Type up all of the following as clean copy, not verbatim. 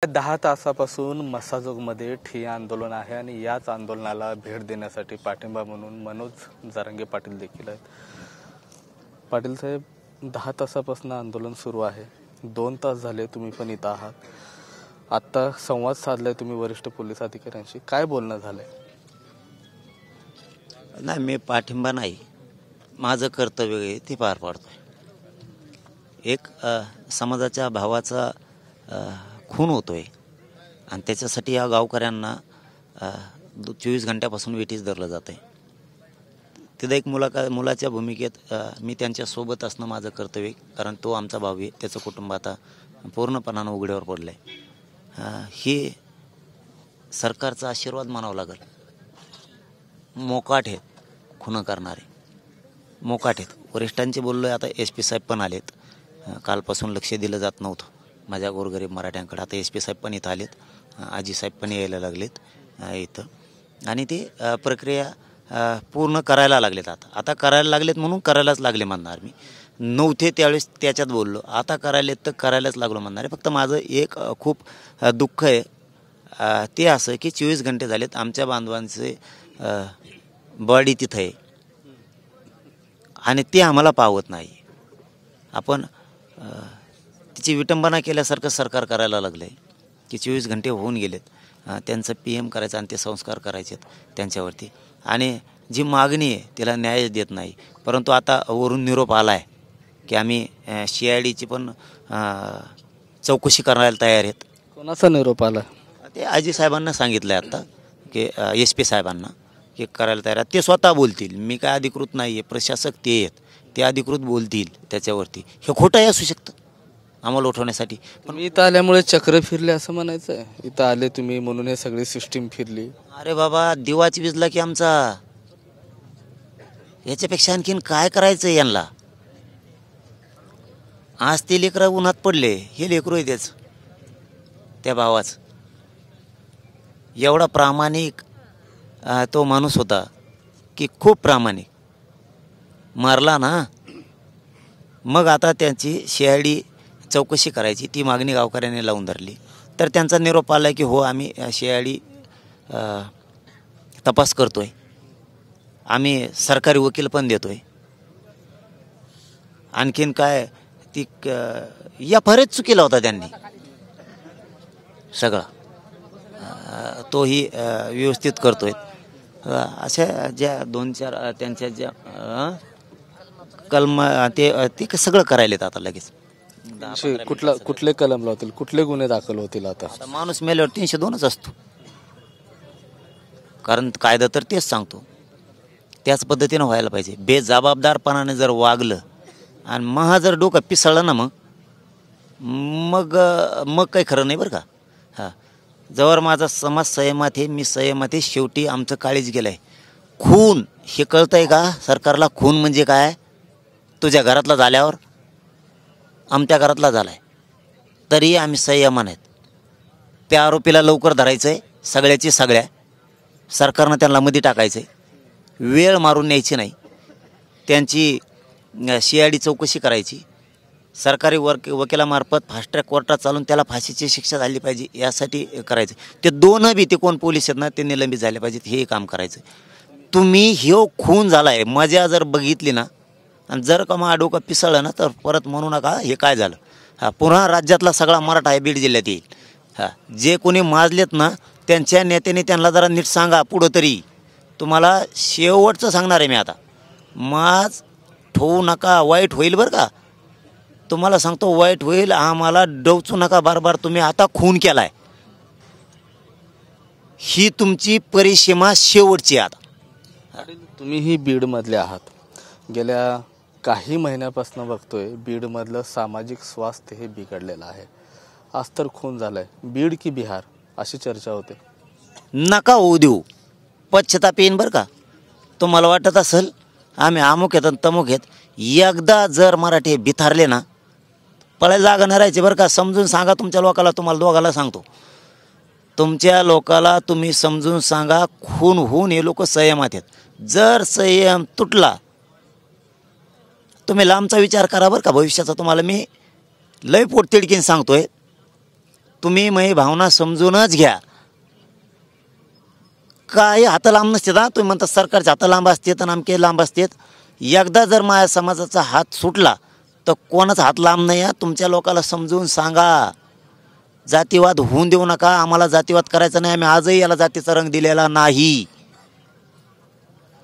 10 तासापासून मस्साजोगमध्ये ठिय्या आंदोलन आहे आणि याच आंदोलनाला भेट देण्यासाठी पाठिंबा म्हणून मनोज जरांगे पाटील देखील आहेत। पाटील साहेब, 10 तासापासून आंदोलन सुरू आहे। 2 तास झाले तुम्ही पण इथं आहात। आता संवाद साधलाय तुम्ही वरिष्ठ पोलीस अधिकाऱ्यांशी, काय बोलणं झालंय? नाही, मी पाठिंबा नाही, माझं कर्तव्य आहे ते पार पाडतोय। एक समाजाच्या भावाचा खून होतोय आणि त्याच्यासाठी या गावकऱ्यांना 24 घंट्यापासून वेठीस धरलं जात आहे। तिथं एक मुलाच्या भूमिकेत मी त्यांच्यासोबत असणं माझं कर्तव्य, कारण तो आमचा भाऊ आहे, त्याचं कुटुंब आता पूर्णपणानं उघड्यावर पडलं आहे। हे सरकारचा आशीर्वाद मानावं लागेल। मोकाट आहेत खून करणारे, मोकाट आहेत। वरिष्ठांचे बोललो आहे, आता SP साहेब पण आलेत। कालपासून लक्ष दिलं जात नव्हतं माझ्या गोरगरीब मराठ्यांकडे, आता SP साहेब पण इथं आलेत, आजी साहेब पण यायला लागलेत इथं आणि ते प्रक्रिया पूर्ण करायला लागलेत। आता करायला लागलेत म्हणून करायलाच लागले म्हणणार मी नव्हते त्यावेळेस त्याच्यात बोललो, आता करायलेत तर करायलाच लागलो म्हणणार आहे। फक्त माझं एक खूप दुःख आहे ते असं की 24 घंटे झालेत आमच्या बांधवांचे बॉडी तिथं आहे आणि ते आम्हाला पावत नाही। आपण तिची विटंबना केल्यासारखं सरकार करायला लागलं आहे की 24 घंटे होऊन गेलेत, त्यांचं PM करायचं, अंत्यसंस्कार करायचे त्यांच्यावरती आणि जी मागणी आहे तिला न्याय देत नाही। परंतु आता वरून निरोप आला आहे की आम्ही CIDची पण चौकशी करायला तयार आहेत। कोणाचा निरोप आला? ते आजी साहेबांना सांगितलं आहे आता की SP साहेबांना की करायला तयार आहेत। ते स्वतः बोलतील, मी काय अधिकृत नाही आहे, प्रशासक ते आहेत, ते अधिकृत बोलतील त्याच्यावरती। हे खोटंही असू शकतं आम्हाला उठवण्यासाठी, पण इथं आल्यामुळे चक्र फिरले असं म्हणायचं आहे। इथं आले तुम्ही म्हणून हे सगळी सिस्टीम फिरली। अरे बाबा, दिवाच विजला की आमचा, याच्यापेक्षा आणखीन काय करायचं यांना? आज ते लेकरं उन्हात पडले, हे लेकरू आहे त्या भावाचं। एवढा प्रामाणिक तो माणूस होता की खूप प्रामाणिक, मारला ना। मग आता त्यांची CID चौकशी करायची, ती मागणी गावकऱ्यांनी लावून धरली, तर त्यांचा निरोप आला की हो आम्ही CID तपास करतोय, आम्ही सरकारी वकील पण देतोय। आणखीन काय, ती या फारच चुकीला होता त्यांनी सगळा, तोही व्यवस्थित करतोय। अशा ज्या 2-4 त्यांच्या ज्या कलम ते सगळं करायलेत आता लगेच। कुठले कलम लावतील, कुठले गुन्हे दाखल होतील? आता माणूस मेल्यावर 302च असतो, कारण कायदा तर तेच सांगतो, त्याच पद्धतीनं व्हायला पाहिजे। बेजबाबदारपणाने जर वागलं आणि मग जर डोकं पिसळलं ना मग काही खरं नाही बरं का। जवळ माझा समाज संयमात आहे, मी संयमात आहे, शेवटी आमचं काळीच गेलं आहे। खून हे कळतं आहे का सरकारला? खून म्हणजे काय? तुझ्या घरातला झाल्यावर आमच्या घरातला झाला आहे तरी आम्ही संयमान आहेत। त्या आरोपीला लवकर धरायचं आहे, सगळ्याची सगळ्या, सरकारनं त्यांना मध्ये टाकायचं आहे, वेळ मारून न्यायची नाही, त्यांची CID चौकशी करायची, सरकारी वकिलामार्फत फास्ट ट्रॅक कोर्टात चालून त्याला फाशीची शिक्षा झाली पाहिजे, यासाठी करायचं। ते दोन बी, ते कोण पोलीस आहेत ना ते निलंबित झाले पाहिजेत, हे काम करायचं। तुम्ही ह्यो खून झाला आहे मजा जर बघितली ना आणि जर का मग डोकं पिसळलं ना तर परत म्हणू नका हे काय झालं। पुन्हा राज्यातला सगळा मराठा आहे बीड जिल्ह्यात येईल। जे कोणी माजलेत ना त्यांच्या नेत्याने त्यांना जरा नीट सांगा, पुढं तरी तुम्हाला शेवटचं सांगणार आहे मी आता, माज ठेवू नका, वाईट होईल बरं का, तुम्हाला सांगतो वाईट होईल। आम्हाला डवचू नका बार, तुम्ही आता खून केलाय, ही तुमची परिसीमा शेवटची आता। तुम्ही ही बीडमधले आहात, गेल्या काही महिन्यापासून बघतोय बीडमधलं सामाजिक स्वास्थ्य हे बिघडलेलं आहे। आज तर खून झालाय, बीड की बिहार अशी चर्चा होते। नका होऊ देऊ, पश्चाताप येईन बरं का। तुम्हाला वाटत असेल आम्ही अमुक आहेत आणि तमुक आहेत, एकदा जर मराठी बिथारले ना पळायला जागा नाही राहायची बरं का। समजून सांगा तुमच्या लोकाला, तुम्हाला दोघाला सांगतो, तुमच्या लोकाला तुम्ही समजून सांगा, खून होऊन हे लोक संयमात आहेत। जर संयम तुटला तुम्ही लांबचा विचार करा बरं का भविष्याचा। तुम्हाला मी लय पोटतिडकीन सांगतोय, तुम्ही माझी भावना समजूनच घ्या. काय हात लांब नसते ना, तुम्ही म्हणता सरकारचे हात लांब असतात आणि आमके लांब असतात. एकदा जर माझ्या समाजाचा हात सुटला तर कोणाचा हात लांब नाही आहे. तुमच्या लोकाला समजून सांगा, जातीवाद होऊन देऊ नका. आम्हाला जातीवाद करायचा नाही. आम्ही आजही याला जातीचा रंग दिलेला नाही.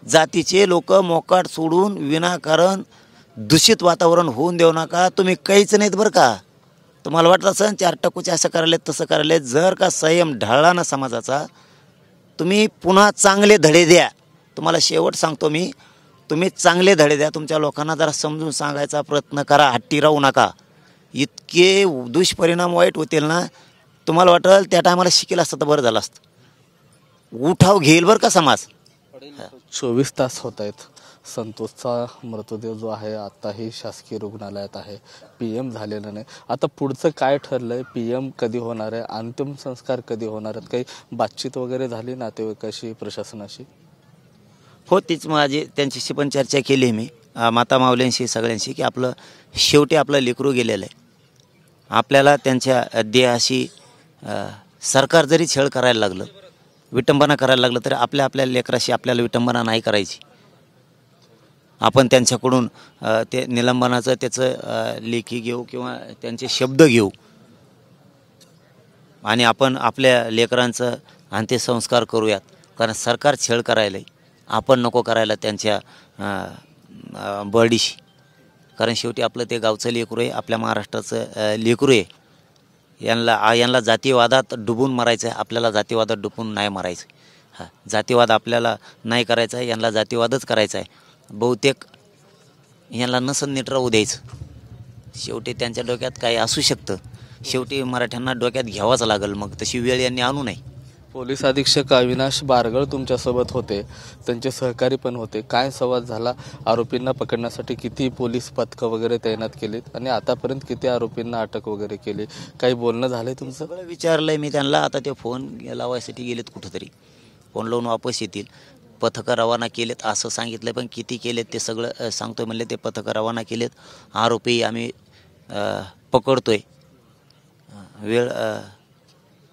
जातीचे लोक मोकाट सोडून विनाकारण दूषित वातावरण होऊन देऊ नका. तुम्ही काहीच नाहीत बरं का. तुम्हाला वाटत असेल 4 टक्कूचे असं करायलेत तसं करायलेत. जर का संयम ढळला ना समाजाचा, तुम्ही पुन्हा चांगले धडे द्या. तुम्हाला शेवट सांगतो मी, तुम्ही चांगले धडे द्या. तुमच्या लोकांना जरा समजून सांगायचा प्रयत्न करा. हट्टी राहू नका. इतके दुष्परिणाम वाईट होतील ना, तुम्हाला वाटेल त्या टायमाला शिकेल असतं तर बरं झालं असतं. उठाव घेईल बरं का समाज. 24 तास होत आहेत. संतोषचा मृतदेह जो आहे आताही शासकीय रुग्णालयात आहे. PM झालेलं नाही. आता पुढचं काय ठरलंय? PM कधी होणार आहे? अंतिम संस्कार कधी होणार आहेत? काही बातचीत वगैरे झाली नातेवाईकाशी, प्रशासनाशी? हो, तीच माझी त्यांच्याशी पण चर्चा केली मी, माता माऊल्यांशी, सगळ्यांशी, की आपलं शेवटी आपलं लेकरू गेलेलं आहे. आपल्याला त्यांच्या देहाशी सरकार जरी छळ करायला लागलं, विटंबना करायला लागलं, तरी आपल्या लेकराशी आपल्याला विटंबना नाही करायची. आपण त्यांच्याकडून ते निलंबनाचं त्याचं लेखी घेऊ किंवा त्यांचे शब्द घेऊ आणि आपण आपल्या लेकरांचं अंत्यसंस्कार करूयात. कारण सरकार छळ करायला आपण नको करायला त्यांच्या बर्डीशी. कारण शेवटी आपलं ते गावचं लेकरू आहे, आपल्या महाराष्ट्राचं लेकरू आहे. यांना जातीवादात डुबून मारायचं आहे. आपल्याला जातीवादात डुबून नाही मारायचं. हां, जातीवाद आपल्याला नाही करायचा आहे. यांना जातीवादच करायचा आहे. बहुतेक यांना नसन नीट राहू द्यायचं. शेवटी त्यांच्या डोक्यात काही असू शकतं. शेवटी मराठ्यांना डोक्यात घ्यावाच लागेल. मग तशी वेळ यांनी आणू नये. पोलीस अधीक्षक अविनाश बारगळ तुमच्यासोबत होते, त्यांचे सहकारी पण होते. काय संवाद झाला? आरोपींना पकडण्यासाठी किती पोलीस पथकं वगैरे तैनात केलीत आणि आतापर्यंत किती आरोपींना अटक वगैरे केली? काही बोलणं झालंय तुमचं? सगळं विचारलंय मी त्यांना. आता ते फोन लावायसाठी गेलेत कुठंतरी. फोन लावून वापस येतील. पथकं रवाना केलेत असं सांगितलं, पण किती केलेत ते सगळं सांगतोय म्हणले. ते पथकं रवाना केलेत. आरोपी आम्ही पकडतोय. वेळ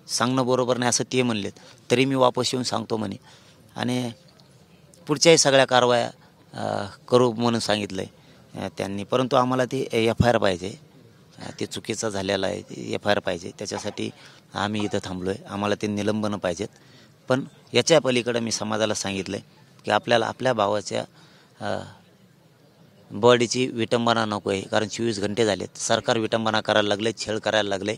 सांगणं बरोबर नाही असं ते म्हणलेत. तरी मी वापस येऊन सांगतो म्हणे आणि पुढच्याही सगळ्या कारवाया करू म्हणून सांगितलं आहे त्यांनी. परंतु आम्हाला ते FIR पाहिजे. ते चुकीचं झालेलं आहे. ते FIR पाहिजे. त्याच्यासाठी आम्ही इथं थांबलो आहे. आम्हाला ते निलंबनं पाहिजेत. पण याच्या पलीकडं मी समाजाला सांगितलं आहे की आपल्याला आपल्या भावाच्या बॉडीची विटंबना नको आहे. कारण 24 घंटे झालेत. सरकार विटंबना करायला लागले, छळ करायला लागले.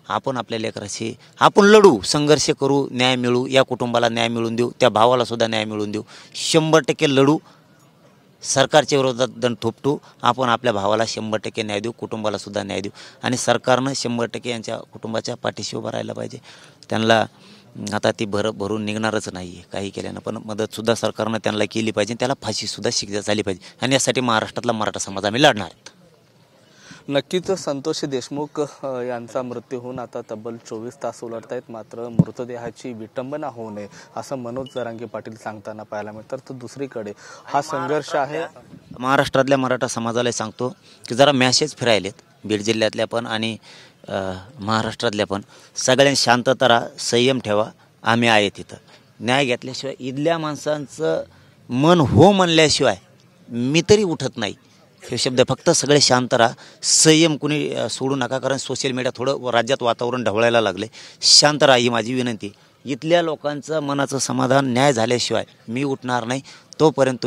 आपण आपल्या लेकराशी आपण लढू, संघर्ष करू, न्याय मिळू. या कुटुंबाला न्याय मिळवून देऊ, त्या भावाला सुद्धा न्याय मिळवून देऊ. 100% लढू. सरकारच्या विरोधात दंड थोपटू. आपण आपल्या भावाला 100% न्याय देऊ, कुटुंबाला सुद्धा न्याय देऊ. आणि सरकारनं 100% यांच्या कुटुंबाच्या पाठीशी उभं राहायला पाहिजे. त्यांना आता ती भरून निघणारच नाही आहे काही केल्यानं, पण मदतसुद्धा सरकारनं त्यांना केली पाहिजे. त्याला फाशीसुद्धा शिक्षा झाली पाहिजे. आणि यासाठी महाराष्ट्रातला मराठा समाज आम्ही लढणार आहेत. नक्कीच संतोष देशमुख यांचा मृत्यू होऊन आता तब्बल 24 तास उलटत आहेत. मात्र मृतदेहाची विटंबना होऊ नये असं मनोज जरांगे पाटील सांगताना पाहायला मिळतं. तर दुसरीकडे हा संघर्ष आहे. महाराष्ट्रातल्या मराठा समाजाला सांगतो की जरा मॅसेज फिरायलेत बीड जिल्ह्यातल्या पण आणि महाराष्ट्रातल्या पण. सगळ्यांनी शांतता राहा, संयम ठेवा. आम्ही आहे तिथं. न्याय घेतल्याशिवाय इथल्या माणसांचं मन हो म्हणल्याशिवाय मी तरी उठत नाही. हे शब्द फक्त सगळे शांत राहा, संयम कुणी सोडू नका. कारण सोशल मीडिया थोडं राज्यात वातावरण ढवळायला लागले. शांत राहा ही माझी विनंती. इथल्या लोकांचं मनाचं समाधान न्याय झाल्याशिवाय मी उठणार नाही. तोपर्यंत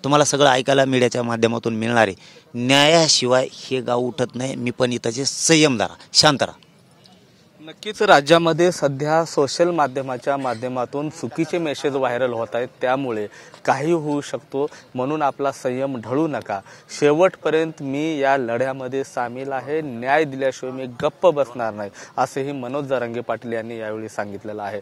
तुम्हाला सगळं ऐकायला मीडियाच्या माध्यमातून मिळणार आहे. न्यायाशिवाय हे गाव उठत नाही. मी पण इथंचे संयम धरा, शांत राहा. नक्कीच राज्यामध्ये सध्या सोशल माध्यमाच्या माध्यमातून चुकीचे मेसेज व्हायरल होत आहेत. त्यामुळे काही होऊ शकतो. म्हणून आपला संयम ढळू नका. शेवटपर्यंत मी या लढ्यामध्ये सामील आहे. न्याय दिल्याशिवाय मी गप्प बसणार नाही असेही मनोज जरांगे पाटील यांनी यावेळी सांगितलेलं आहे.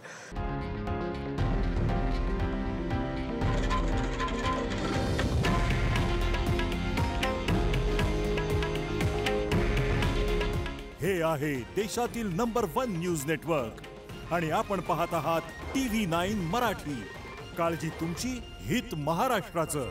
हे आहे देशातील नंबर 1 न्यूज नेटवर्क आणि आपण पाहत आहात TV9 मराठी. काळजी तुमची, हित महाराष्ट्राचं.